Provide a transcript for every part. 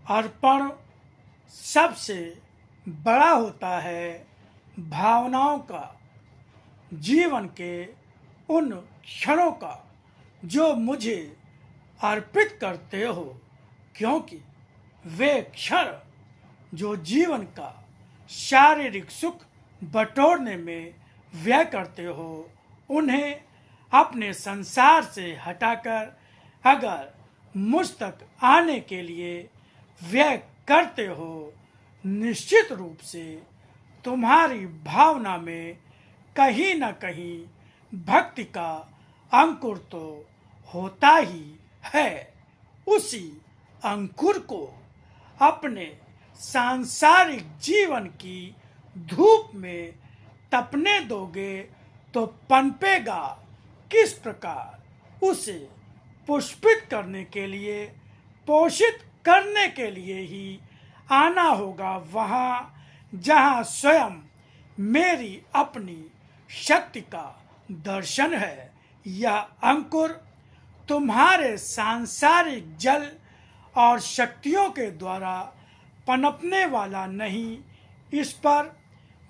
अर्पण सबसे बड़ा होता है भावनाओं का, जीवन के उन क्षणों का जो मुझे अर्पित करते हो, क्योंकि वे क्षण जो जीवन का शारीरिक सुख बटोरने में व्यय करते हो, उन्हें अपने संसार से हटाकर अगर मुझ तक आने के लिए व्यय करते हो, निश्चित रूप से तुम्हारी भावना में कहीं न कहीं भक्ति का अंकुर तो होता ही है। उसी अंकुर को अपने सांसारिक जीवन की धूप में तपने दोगे तो पनपेगा किस प्रकार। उसे पुष्पित करने के लिए, पोषित करने के लिए ही आना होगा वहाँ जहाँ स्वयं मेरी अपनी शक्ति का दर्शन है। यह अंकुर तुम्हारे सांसारिक जल और शक्तियों के द्वारा पनपने वाला नहीं, इस पर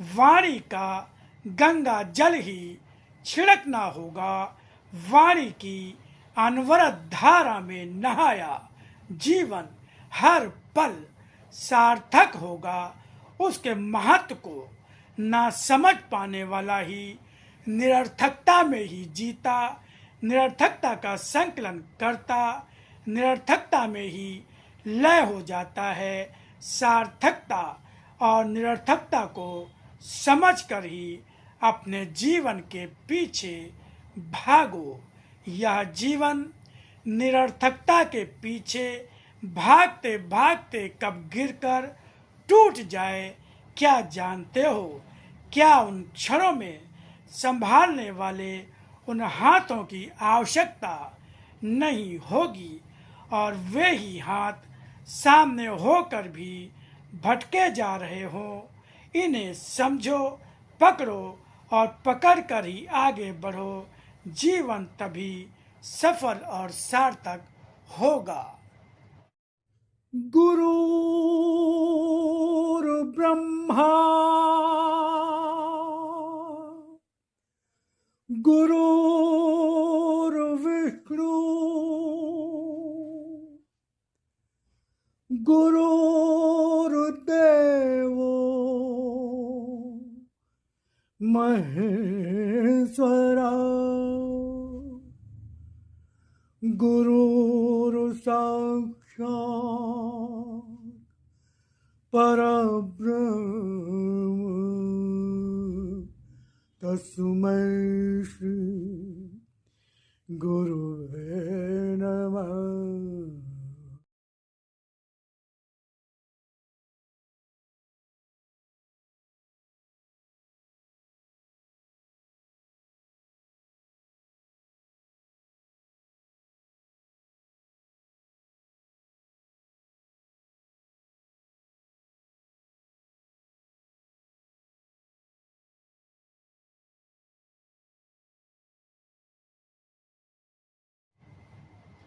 वाणी का गंगा जल ही छिड़कना होगा। वाणी की अनवरत धारा में नहाया जीवन हर पल सार्थक होगा। उसके महत्व को ना समझ पाने वाला ही निरर्थकता में ही जीता, निरर्थकता का संकलन करता, निरर्थकता में ही लय हो जाता है। सार्थकता और निरर्थकता को समझकर ही अपने जीवन के पीछे भागो। यह जीवन निरर्थकता के पीछे भागते भागते कब गिरकर टूट जाए क्या जानते हो? क्या उन क्षणों में संभालने वाले उन हाथों की आवश्यकता नहीं होगी, और वे ही हाथ सामने होकर भी भटके जा रहे हो। इन्हें समझो, पकड़ो और पकड़ कर ही आगे बढ़ो। जीवन तभी सफल और सार्थक होगा। गुरुर्ब्रह्मा गुरुर्विष्णु गुरुर्देवो महेश्वरा गुरुर्साक्षात् परब्रह्म तस्मै श्री गुरुवे नमः।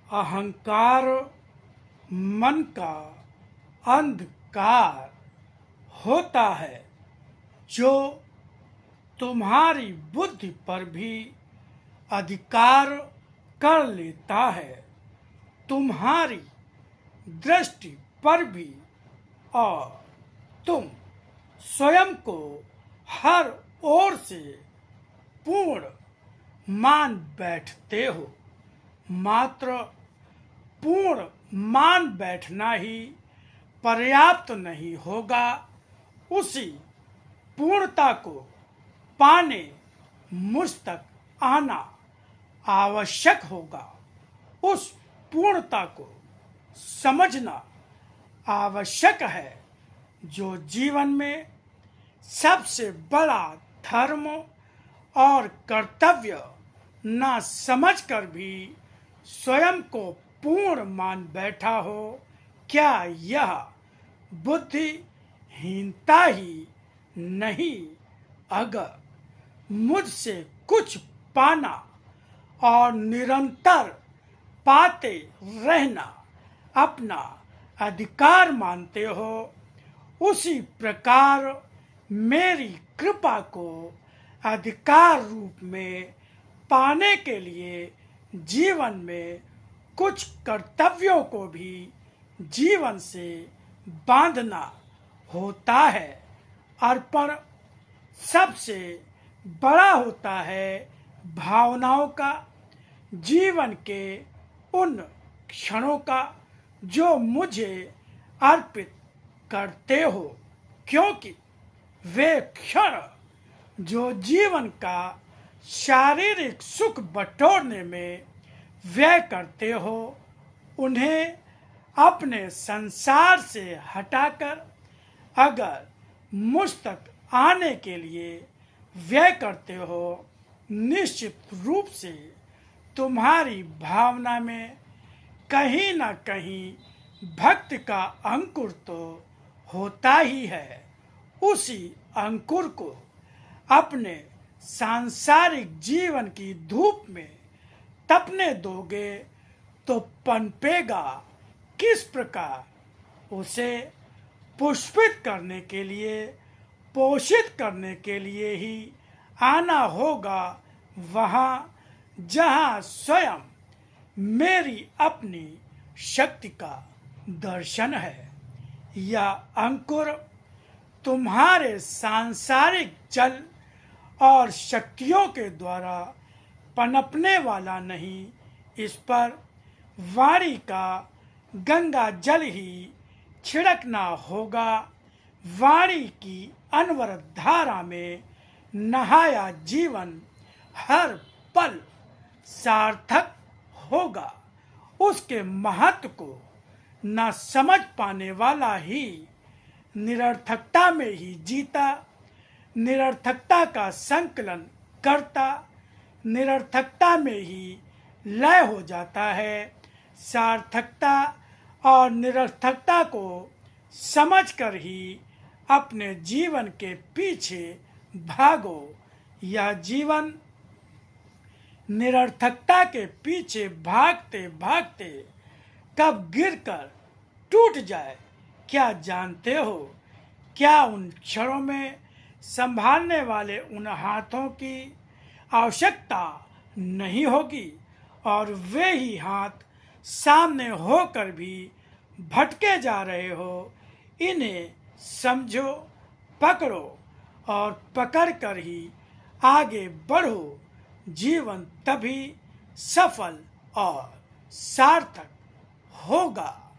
अहंकार मन का अंधकार होता है जो तुम्हारी बुद्धि पर भी अधिकार कर लेता है, तुम्हारी दृष्टि पर भी, और तुम स्वयं को हर ओर से पूर्ण मान बैठते हो। मात्र पूर्ण मान बैठना ही पर्याप्त नहीं होगा, उसी पूर्णता को पाने मुझ तक आना आवश्यक होगा। उस पूर्णता को समझना आवश्यक है जो जीवन में सबसे बड़ा धर्म और कर्तव्य ना समझकर भी स्वयं को पूर्ण मान बैठा हो। क्या यह बुद्धिहीनता ही नहीं? अगर मुझसे कुछ पाना और निरंतर पाते रहना अपना अधिकार मानते हो, उसी प्रकार मेरी कृपा को अधिकार रूप में पाने के लिए जीवन में कुछ कर्तव्यों को भी जीवन से बांधना होता है। अर्पण सबसे बड़ा होता है भावनाओं का, जीवन के उन क्षणों का जो मुझे अर्पित करते हो, क्योंकि वे क्षण जो जीवन का शारीरिक सुख बटोरने में व्यय करते हो, उन्हें अपने संसार से हटाकर अगर मुझ तक आने के लिए व्यय करते हो, निश्चित रूप से तुम्हारी भावना में कहीं ना कहीं भक्ति का अंकुर तो होता ही है। उसी अंकुर को अपने सांसारिक जीवन की धूप में तपने दोगे तो पनपेगा किस प्रकार। उसे पुष्पित करने के लिए, पोषित करने के लिए ही आना होगा वहाँ जहाँ स्वयं मेरी अपनी शक्ति का दर्शन है। यह अंकुर तुम्हारे सांसारिक जल और शक्तियों के द्वारा पनपने वाला नहीं, इस पर वाणी का गंगा जल ही छिड़कना होगा। वाणी की अनवरत धारा में नहाया जीवन हर पल सार्थक होगा। उसके महत्व को न समझ पाने वाला ही निरर्थकता में ही जीता, निरर्थकता का संकलन करता, निरर्थकता में ही लय हो जाता है। सार्थकता और निरर्थकता को समझकर ही अपने जीवन के पीछे भागो। यह जीवन निरर्थकता के पीछे भागते भागते कब गिरकर टूट जाए क्या जानते हो? क्या उन क्षणों में संभालने वाले उन हाथों की आवश्यकता नहीं होगी? और वे ही हाथ सामने होकर भी भटके जा रहे हो, इन्हें समझो, पकड़ो और पकड़ कर ही आगे बढ़ो। जीवन तभी सफल और सार्थक होगा।